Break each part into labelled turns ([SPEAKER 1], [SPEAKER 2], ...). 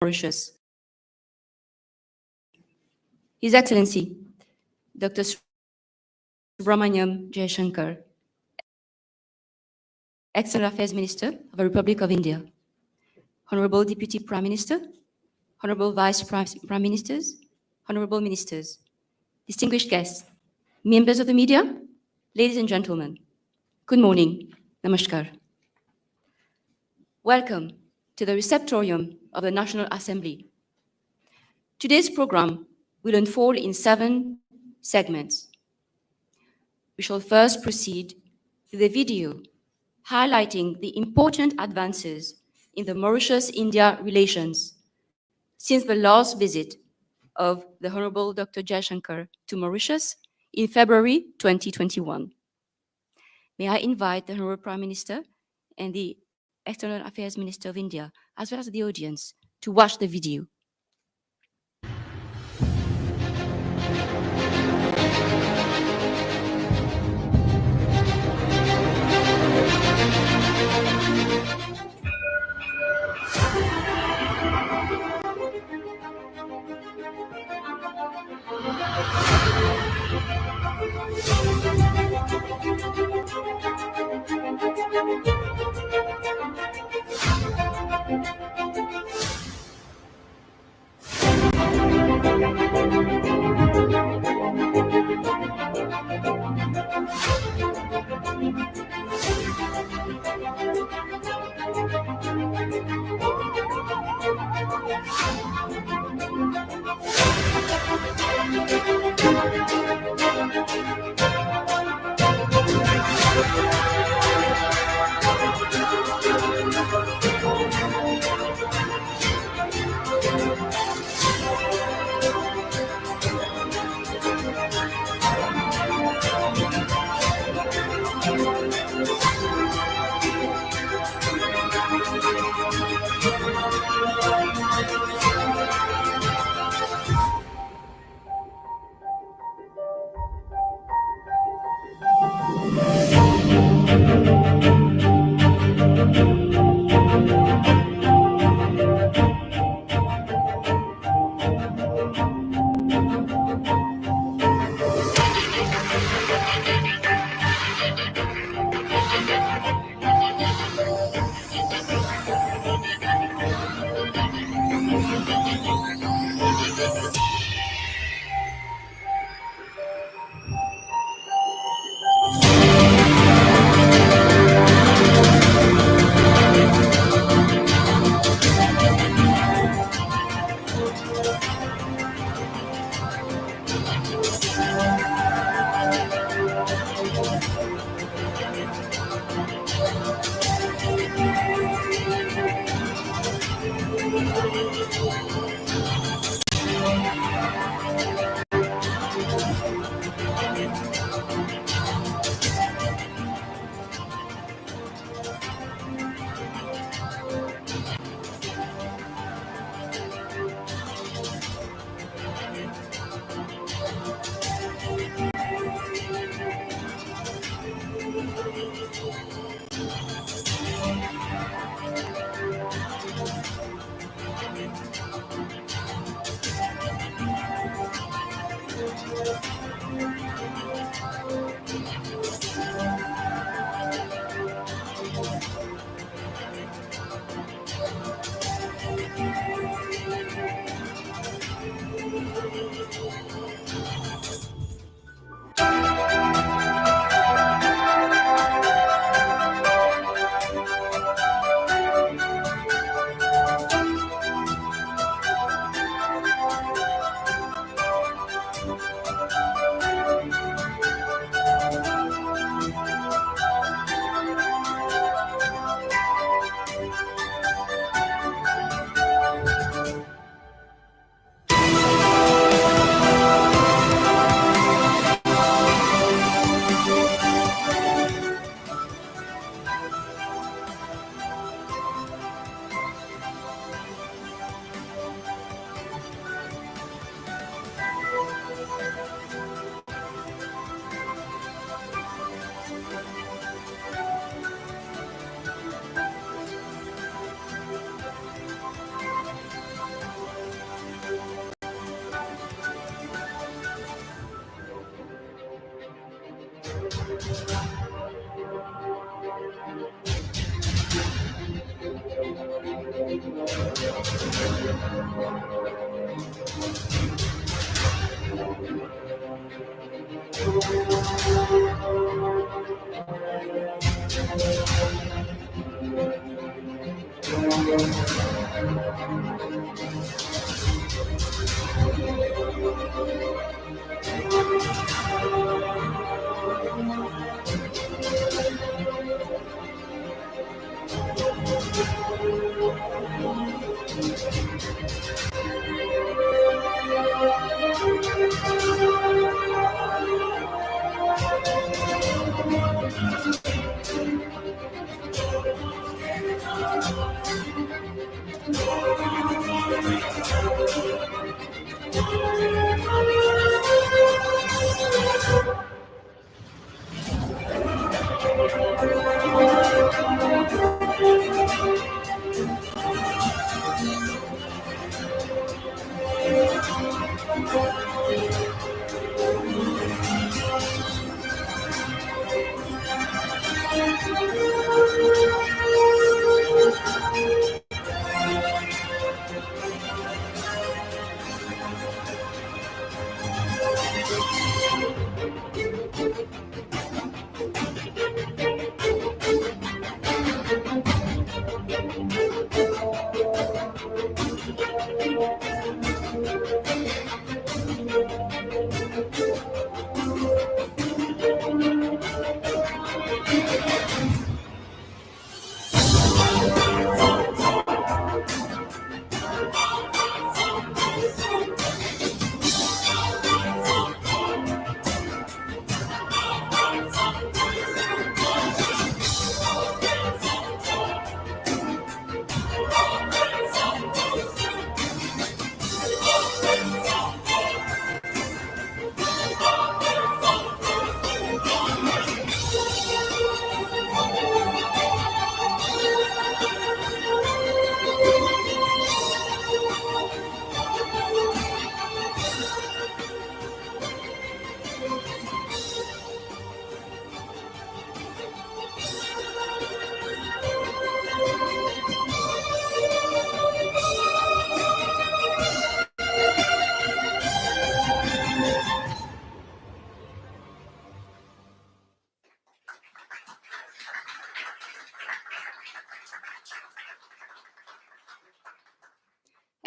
[SPEAKER 1] Mauritius. His Excellency, Dr. Subramaniam Jaishankar, External Affairs Minister of the Republic of India, Honorable Deputy Prime Minister, Honorable Vice Prime Ministers, Honorable Ministers, distinguished guests, members of the media, ladies and gentlemen, good morning, namaskar. Welcome to the receptorium of the National Assembly. Today's program will unfold in 7 segments. We shall first proceed with a video highlighting the important advances in the Mauritius-India relations since the last visit of the Honorable Dr. Jaishankar to Mauritius in February 2021. May I invite the Honorable Prime Minister and the External Affairs Minister of India, as well as the audience, to watch the video.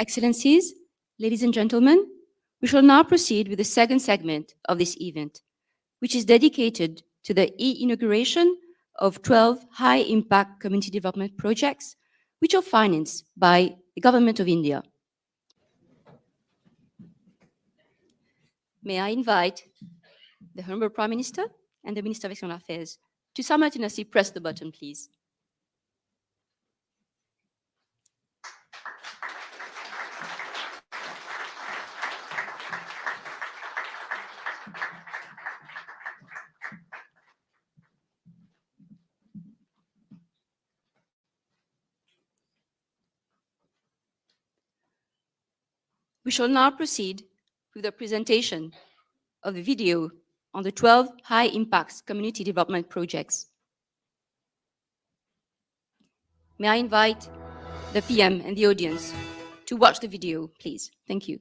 [SPEAKER 1] Excellencies, ladies and gentlemen, we shall now proceed with the second segment of this event, which is dedicated to the inauguration of 12 high-impact community development projects, which are financed by the Government of India. May I invite the Honorable Prime Minister and the Minister of External Affairs to simultaneously press the button, please. We shall now proceed with the presentation of the video on the 12 high-impact community development projects. May I invite the PM and the audience to watch the video, please. Thank you.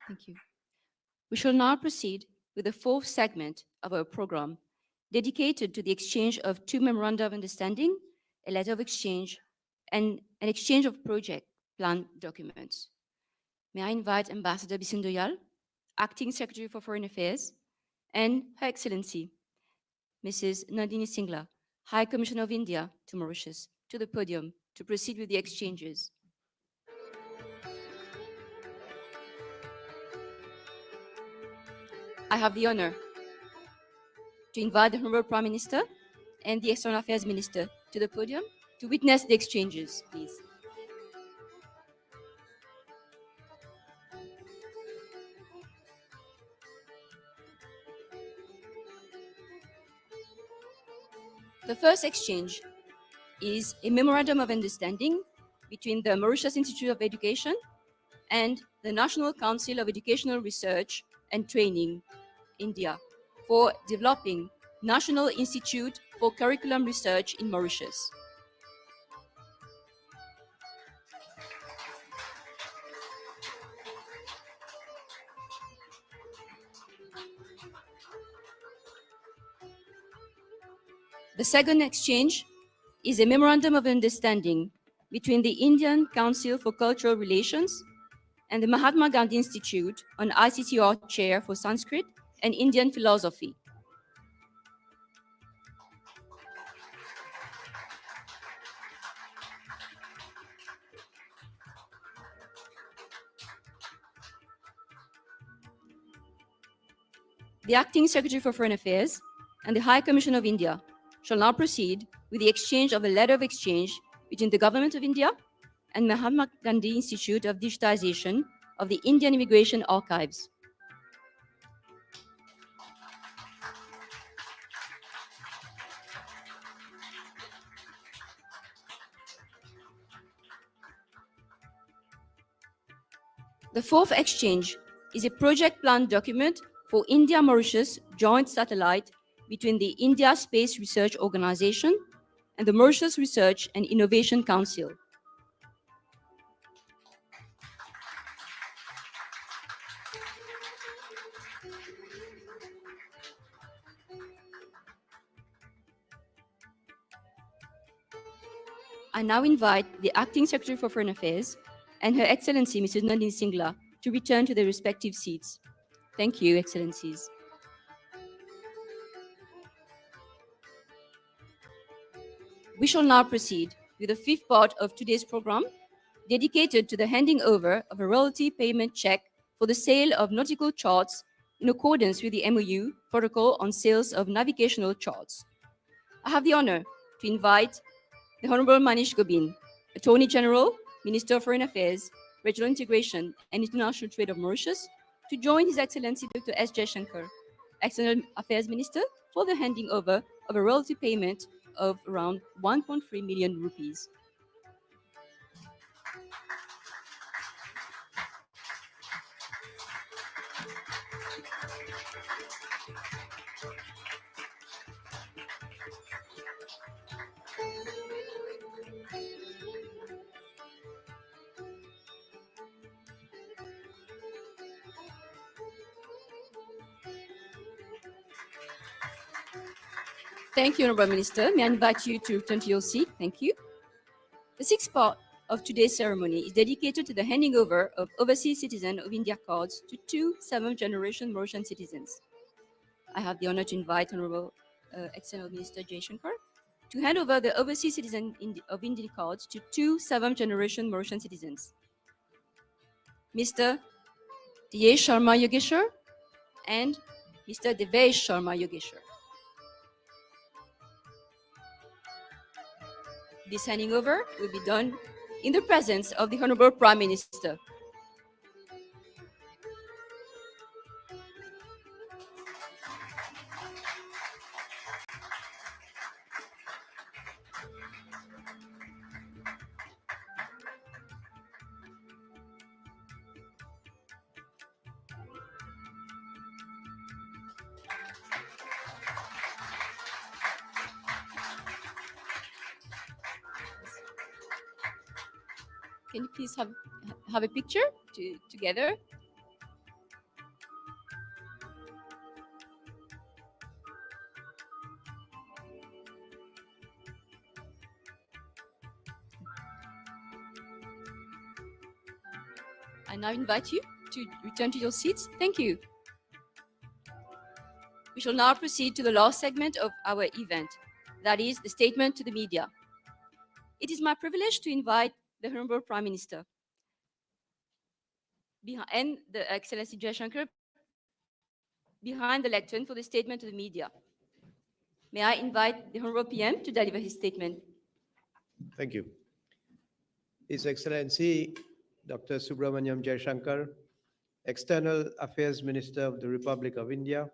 [SPEAKER 1] Thank you. We shall now proceed with the fourth segment of our program, dedicated to the exchange of two memoranda of understanding, a letter of exchange, and an exchange of project plan documents. May I invite Ambassador Bisindoyal, Acting Secretary for Foreign Affairs, and Her Excellency, Mrs. Nandini Singla, High Commissioner of India to Mauritius, to the podium to proceed with the exchanges. I have the honor to invite the Honorable Prime Minister and the External Affairs Minister to the podium to witness the exchanges, please. The first exchange is a memorandum of understanding between the Mauritius Institute of Education and the National Council of Educational Research and Training, India, for developing National Institute for Curriculum Research in Mauritius. The second exchange is a memorandum of understanding between the Indian Council for Cultural Relations and the Mahatma Gandhi Institute on ICTR Chair for Sanskrit and Indian Philosophy. The Acting Secretary for Foreign Affairs and the High Commission of India shall now proceed with the exchange of a letter of exchange between the Government of India and Mahatma Gandhi Institute of Digitization of the Indian Immigration Archives. The fourth exchange is a project plan document for India-Mauritius joint satellite between the India Space Research Organization and the Mauritius Research and Innovation Council. I now invite the Acting Secretary for Foreign Affairs and Her Excellency Mrs. Nandini Singla to return to their respective seats. Thank you, Excellencies. We shall now proceed with the fifth part of today's program, dedicated to the handing over of a royalty payment check for the sale of nautical charts in accordance with the MOU protocol on sales of navigational charts. I have the honor to invite the Honorable Manish Gobin, Attorney General, Minister of Foreign Affairs, Regional Integration and International Trade of Mauritius, to join His Excellency Dr. S. Jaishankar, External Affairs Minister, for the handing over of a royalty payment of around 1.3 million rupees. Thank you, Honorable Minister. May I invite you to return to your seat? Thank you. The sixth part of today's ceremony is dedicated to the handing over of overseas citizen of India cards to two seventh-generation Mauritian citizens. I have the honor to invite Honorable External Minister Jaishankar to hand over the overseas citizen of Indian cards to two seventh-generation Mauritian citizens. Mr. Diyesh Sharma Yogeshwar and Mr. Devesh Sharma Yogeshwar. This handing over will be done in the presence of the Honorable Prime Minister. Can you please have a picture together? I now invite you to return to your seats. Thank you. We shall now proceed to the last segment of our event, that is the statement to the media. It is my privilege to invite the Honorable Prime Minister and the Excellency Jaishankar behind the lectern for the statement to the media. May I invite the Honorable PM to deliver his statement.
[SPEAKER 2] Thank you. His Excellency Dr. Subramaniam Jaishankar, External Affairs Minister of the Republic of India,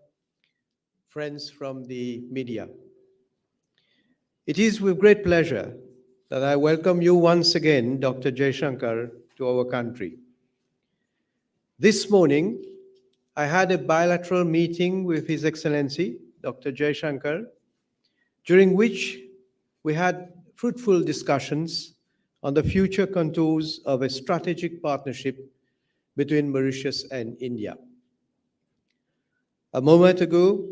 [SPEAKER 2] friends from the media. It is with great pleasure that I welcome you once again, Dr. Jaishankar, to our country. This morning, I had a bilateral meeting with His Excellency Dr. Jaishankar, during which we had fruitful discussions on the future contours of a strategic partnership between Mauritius and India. A moment ago,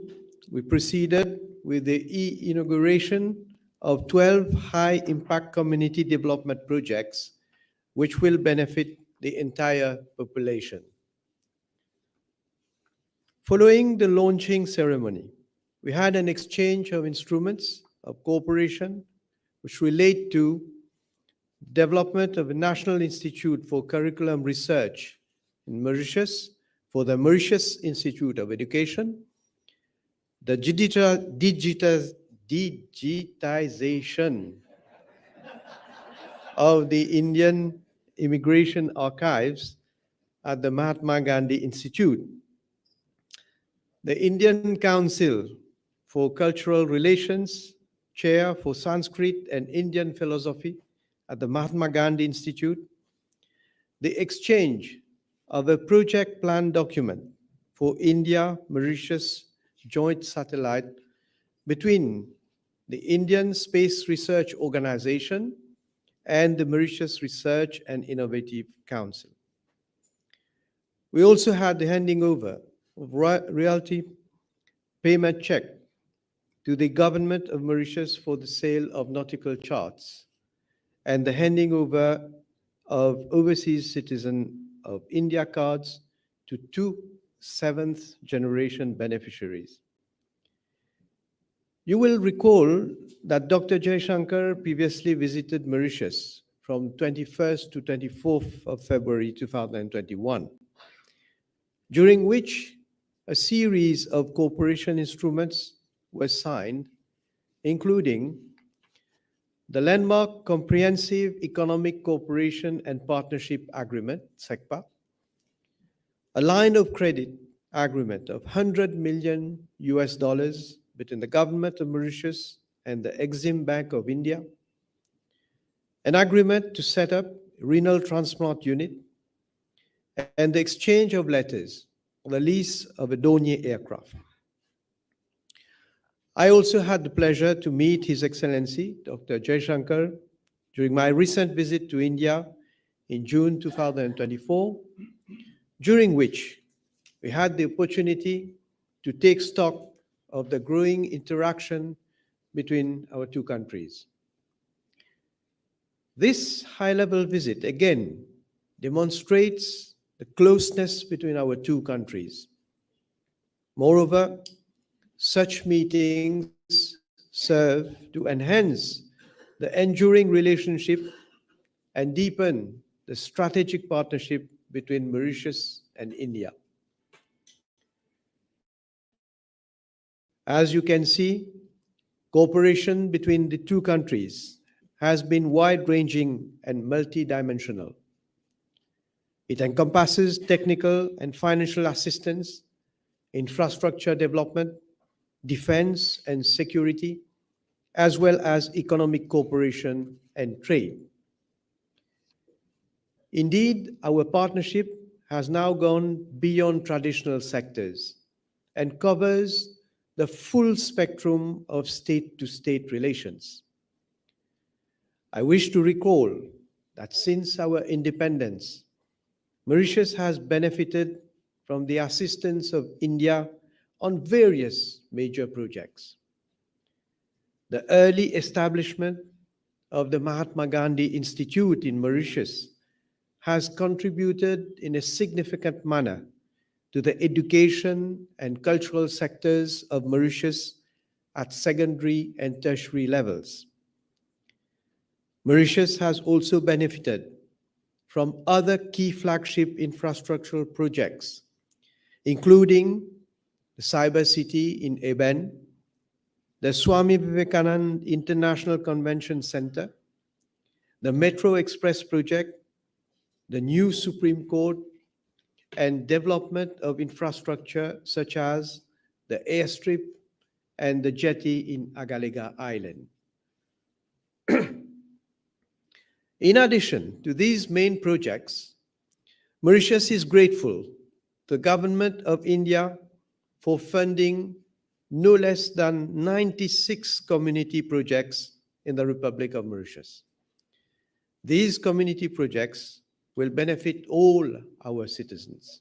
[SPEAKER 2] we proceeded with the inauguration of 12 high-impact community development projects, which will benefit the entire population. Following the launching ceremony, we had an exchange of instruments of cooperation which relate to development of a National Institute for Curriculum Research in Mauritius for the Mauritius Institute of Education, the digitization of the Indian Immigration Archives at the Mahatma Gandhi Institute, the Indian Council for Cultural Relations, Chair for Sanskrit and Indian Philosophy at the Mahatma Gandhi Institute, the exchange of a project plan document for India-Mauritius joint satellite between the Indian Space Research Organization and the Mauritius Research and Innovative Council. We also had the handing over of royalty payment check to the government of Mauritius for the sale of nautical charts and the handing over of overseas citizen of India cards to two seventh-generation beneficiaries. You will recall that Dr. Jaishankar previously visited Mauritius from 21st to 24th of February 2021, during which a series of cooperation instruments were signed, including the Landmark Comprehensive Economic Cooperation and Partnership Agreement, SECPA, a line of credit agreement of $100 million between the government of Mauritius and the Exim Bank of India, an agreement to set up a renal transplant unit, and the exchange of letters on the lease of a Dornier aircraft. I also had the pleasure to meet His Excellency Dr. Jaishankar during my recent visit to India in June 2024, during which we had the opportunity to take stock of the growing interaction between our two countries. This high-level visit again demonstrates the closeness between our two countries. Moreover, such meetings serve to enhance the enduring relationship and deepen the strategic partnership between Mauritius and India. As you can see, cooperation between the two countries has been wide-ranging and multidimensional. It encompasses technical and financial assistance, infrastructure development, defense and security, as well as economic cooperation and trade. Indeed, our partnership has now gone beyond traditional sectors and covers the full spectrum of state-to-state relations. I wish to recall that since our independence, Mauritius has benefited from the assistance of India on various major projects. The early establishment of the Mahatma Gandhi Institute in Mauritius has contributed in a significant manner to the education and cultural sectors of Mauritius at secondary and tertiary levels. Mauritius has also benefited from other key flagship infrastructural projects, including the Cyber City in Eben, the Swami Vivekanand International Convention Center, the Metro Express project, the new Supreme Court, and development of infrastructure such as the airstrip and the jetty in Agalega Island. In addition to these main projects, Mauritius is grateful to the Government of India for funding no less than 96 community projects in the Republic of Mauritius. These community projects will benefit all our citizens.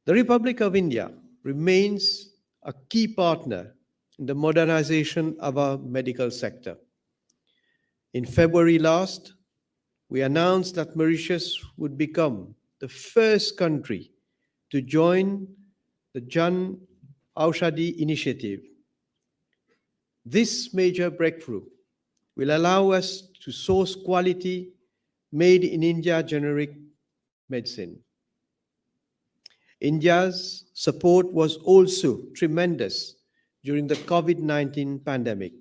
[SPEAKER 2] The Republic of India remains a key partner in the modernization of our medical sector. In February last, we announced that Mauritius would become the first country to join the Jan Aushadhi initiative. This major breakthrough will allow us to source quality made in India generic medicine. India's support was also tremendous during the COVID-19 pandemic.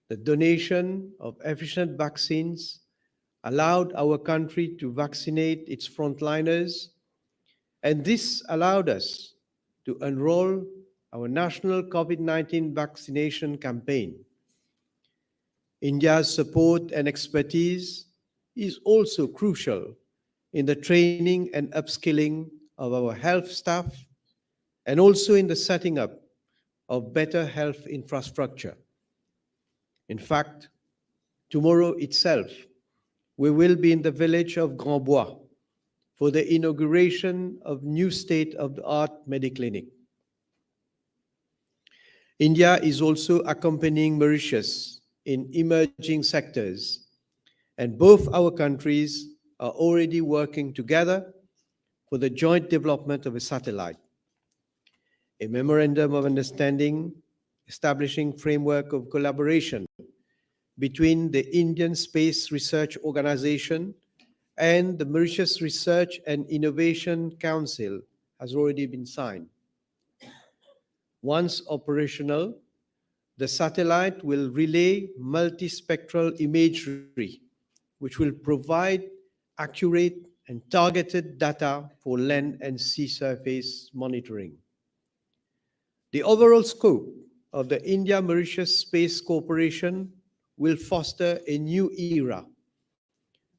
[SPEAKER 2] The donation of efficient vaccines allowed our country to vaccinate its frontliners, and this allowed us to enroll our national COVID-19 vaccination campaign. India's support and expertise is also crucial in the training and upskilling of our health staff and also in the setting up of better health infrastructure. In fact, tomorrow itself, we will be in the village of Grand Bois for the inauguration of new state-of-the-art Mediclinic. India is also accompanying Mauritius in emerging sectors, and both our countries are already working together for the joint development of a satellite. A memorandum of understanding establishing framework of collaboration between the Indian Space Research Organization and the Mauritius Research and Innovation Council has already been signed. Once operational, the satellite will relay multispectral imagery, which will provide accurate and targeted data for land and sea surface monitoring. The overall scope of the India-Mauritius Space Cooperation will foster a new era,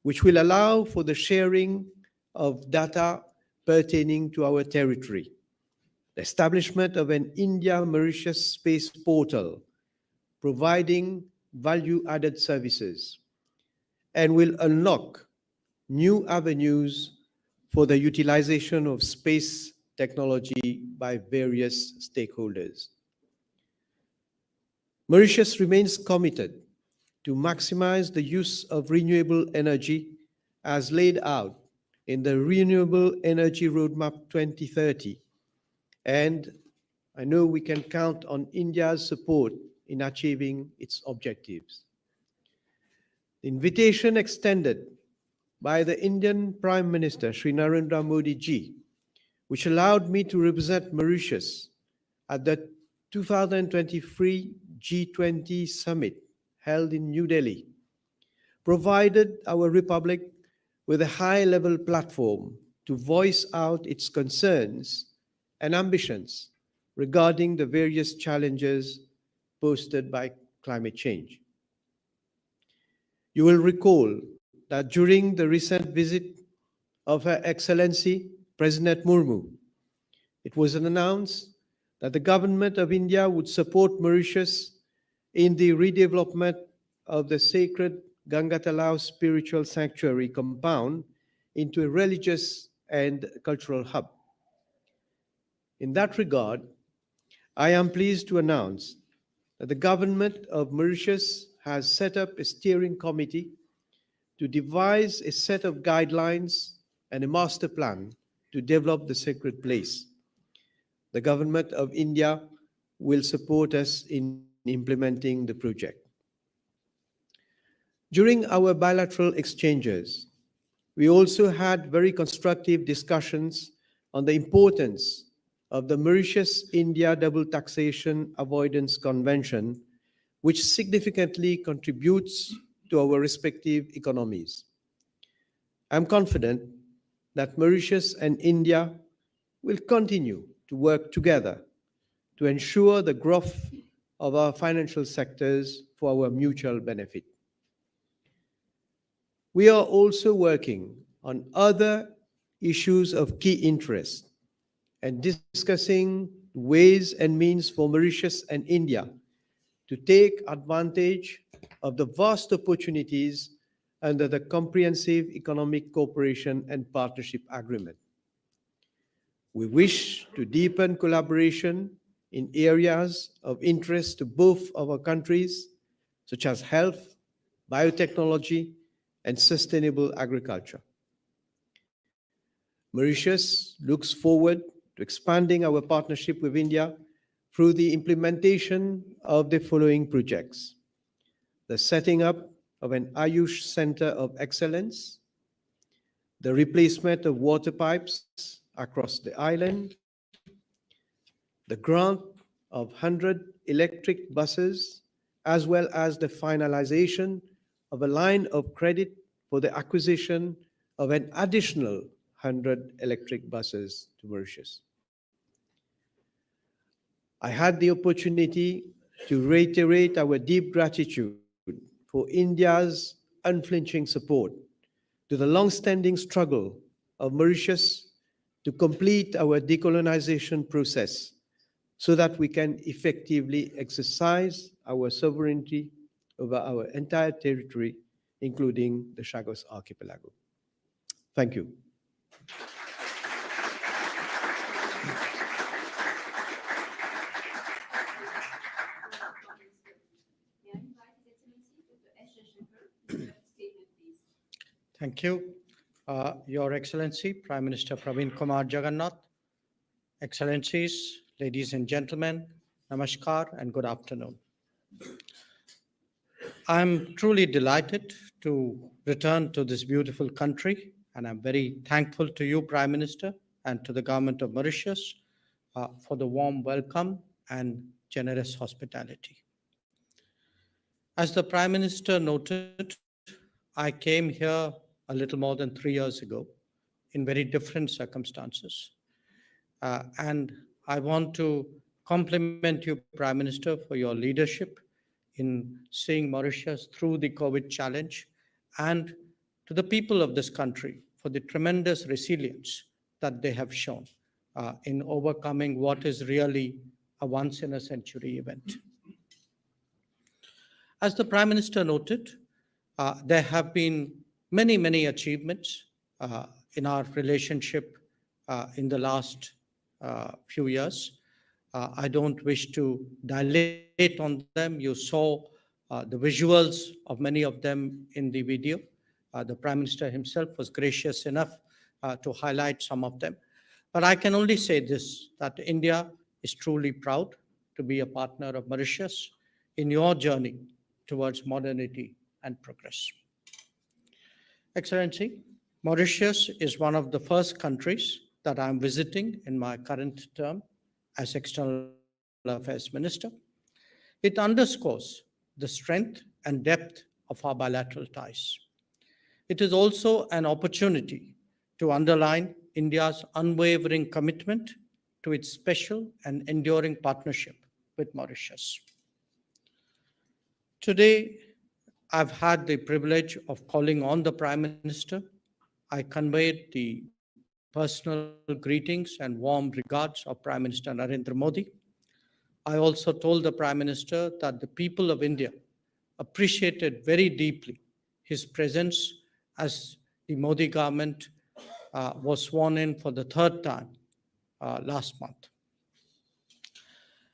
[SPEAKER 2] which will allow for the sharing of data pertaining to our territory, the establishment of an India-Mauritius Space Portal providing value-added services, and will unlock new avenues for the utilization of space technology by various stakeholders. Mauritius remains committed to maximize the use of renewable energy as laid out in the Renewable Energy Roadmap 2030, and I know we can count on India's support in achieving its objectives. The invitation extended by the Indian Prime Minister Sri Narendra Modi ji, which allowed me to represent Mauritius at the 2023 G20 summit held in New Delhi, provided our republic with a high-level platform to voice out its concerns and ambitions regarding the various challenges posed by climate change. You will recall that during the recent visit of Her Excellency President Murmu, it was announced that the government of India would support Mauritius in the redevelopment of the sacred Gangatalao spiritual sanctuary compound into a religious and cultural hub. In that regard, I am pleased to announce that the government of Mauritius has set up a steering committee to devise a set of guidelines and a master plan to develop the sacred place. The government of India will support us in implementing the project. During our bilateral exchanges, we also had very constructive discussions on the importance of the Mauritius-India Double Taxation Avoidance Convention, which significantly contributes to our respective economies. I'm confident that Mauritius and India will continue to work together to ensure the growth of our financial sectors for our mutual benefit. We are also working on other issues of key interest and discussing ways and means for Mauritius and India to take advantage of the vast opportunities under the Comprehensive Economic Cooperation and Partnership Agreement. We wish to deepen collaboration in areas of interest to both of our countries, such as health, biotechnology, and sustainable agriculture. Mauritius looks forward to expanding our partnership with India through the implementation of the following projects: the setting up of an Ayush Center of Excellence, the replacement of water pipes across the island, the grant of 100 electric buses, as well as the finalization of a line of credit for the acquisition of an additional 100 electric buses to Mauritius. I had the opportunity to reiterate our deep gratitude for India's unflinching support to the long-standing struggle of Mauritius to complete our decolonization process so that we can effectively exercise our sovereignty over our entire territory, including the Chagos Archipelago. Thank you.
[SPEAKER 3] Thank you. Your Excellency, Prime Minister Praveen Kumar Jagannath, Excellencies, ladies and gentlemen, Namaskar and good afternoon. I'm truly delighted to return to this beautiful country, and I'm very thankful to you, Prime Minister, and to the government of Mauritius for the warm welcome and generous hospitality. As the Prime Minister noted, I came here a little more than 3 years ago in very different circumstances. And I want to compliment you, Prime Minister, for your leadership in seeing Mauritius through the COVID challenge, and to the people of this country for the tremendous resilience that they have shown in overcoming what is really a once-in-a-century event. As the Prime Minister noted, there have been many, many achievements in our relationship in the last few years. I don't wish to dilate on them. You saw the visuals of many of them in the video. The Prime Minister himself was gracious enough to highlight some of them. But I can only say this, that India is truly proud to be a partner of Mauritius in your journey towards modernity and progress. Excellency, Mauritius is one of the first countries that I'm visiting in my current term as External Affairs Minister. It underscores the strength and depth of our bilateral ties. It is also an opportunity to underline India's unwavering commitment to its special and enduring partnership with Mauritius. Today, I've had the privilege of calling on the Prime Minister. I conveyed the personal greetings and warm regards of Prime Minister Narendra Modi. I also told the Prime Minister that the people of India appreciated very deeply his presence as the Modi government was sworn in for the third time last month.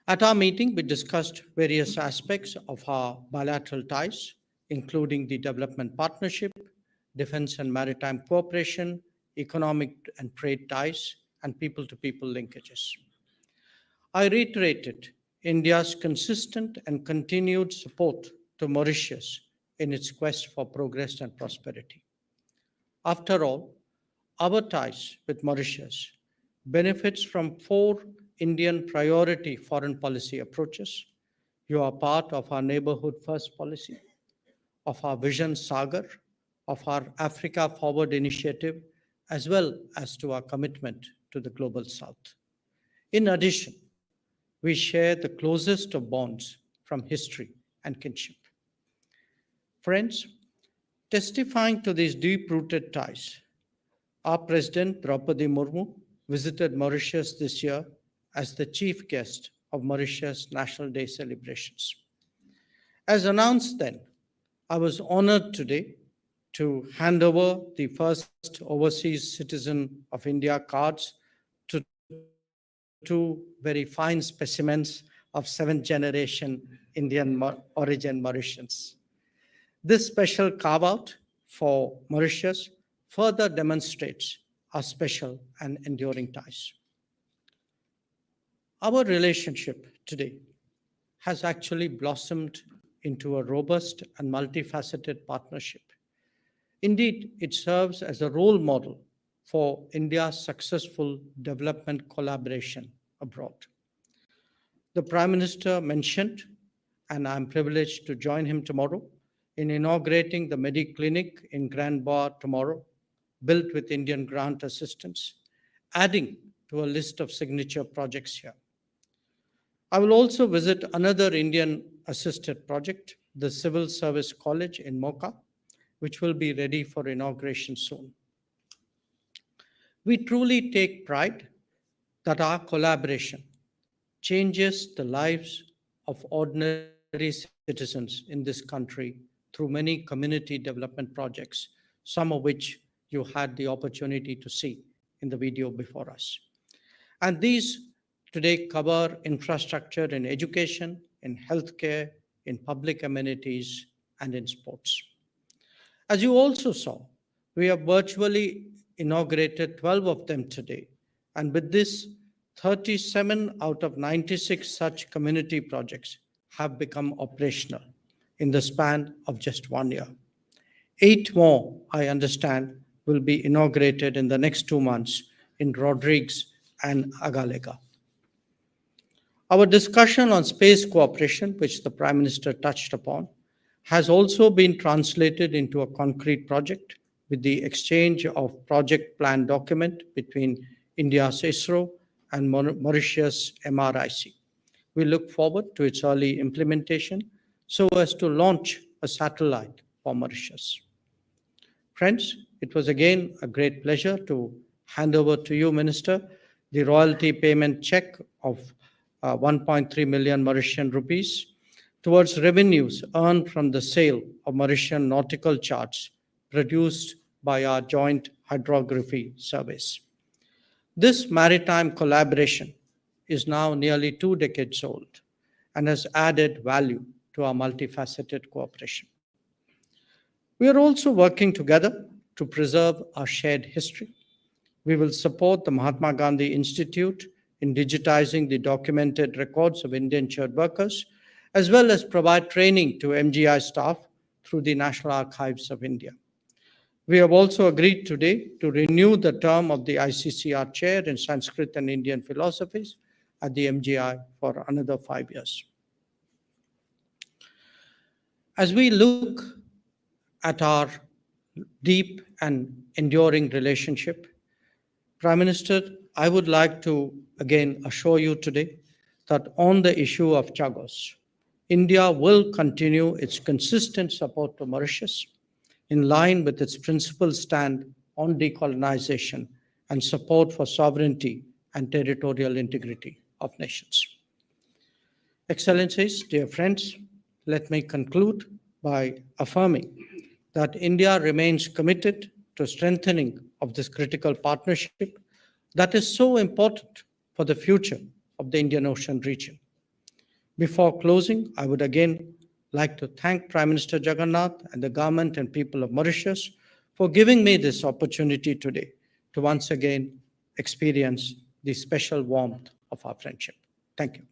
[SPEAKER 3] At our meeting, we discussed various aspects of our bilateral ties, including the development partnership, defense and maritime cooperation, economic and trade ties, and people-to-people linkages. I reiterated India's consistent and continued support to Mauritius in its quest for progress and prosperity. After all, our ties with Mauritius benefits from four Indian priority foreign policy approaches. You are part of our neighborhood first policy, of our Vision Sagar, of our Africa Forward initiative, as well as to our commitment to the Global South. In addition, we share the closest of bonds from history and kinship. Friends, testifying to these deep-rooted ties, our President Draupadi Murmu visited Mauritius this year as the chief guest of Mauritius National Day celebrations. As announced then, I was honored today to hand over the first Overseas Citizen of India cards to two very fine specimens of seventh generation Indian origin Mauritians. This special carve-out for Mauritius further demonstrates our special and enduring ties. Our relationship today has actually blossomed into a robust and multifaceted partnership. Indeed, it serves as a role model for India's successful development collaboration abroad. The Prime Minister mentioned, and I'm privileged to join him tomorrow, in inaugurating the Mediclinic in Grand Bar tomorrow, built with Indian grant assistance, adding to a list of signature projects here. I will also visit another Indian-assisted project, the Civil Service College in Mocha, which will be ready for inauguration soon. We truly take pride that our collaboration changes the lives of ordinary citizens in this country through many community development projects, some of which you had the opportunity to see in the video before us. And these today cover infrastructure in education, in healthcare, in public amenities, and in sports. As you also saw, we have virtually inaugurated 12 of them today. And with this, 37 out of 96 such community projects have become operational in the span of just 1 year. 8 more, I understand, will be inaugurated in the next 2 months in Rodrigues and Agalega. Our discussion on space cooperation, which the Prime Minister touched upon, has also been translated into a concrete project with the exchange of project plan document between India's ISRO and Mauritius MRIC. We look forward to its early implementation so as to launch a satellite for Mauritius. Friends, it was again a great pleasure to hand over to you, Minister, the royalty payment check of 1.3 million Mauritian rupees towards revenues earned from the sale of Mauritian nautical charts produced by our joint hydrography service. This maritime collaboration is now nearly 2 decades old and has added value to our multifaceted cooperation. We are also working together to preserve our shared history. We will support the Mahatma Gandhi Institute in digitizing the documented records of indentured workers, as well as provide training to MGI staff through the National Archives of India. We have also agreed today to renew the term of the ICCR chair in Sanskrit and Indian philosophies at the MGI for another 5 years. As we look at our deep and enduring relationship, Prime Minister, I would like to again assure you today that on the issue of Chagos, India will continue its consistent support to Mauritius in line with its principled stand on decolonization and support for sovereignty and territorial integrity of nations. Excellencies, dear friends, let me conclude by affirming that India remains committed to strengthening of this critical partnership that is so important for the future of the Indian Ocean region. Before closing, I would again like to thank Prime Minister Jagannath and the government and people of Mauritius for giving me this opportunity today to once again experience the special warmth of our friendship. Thank you.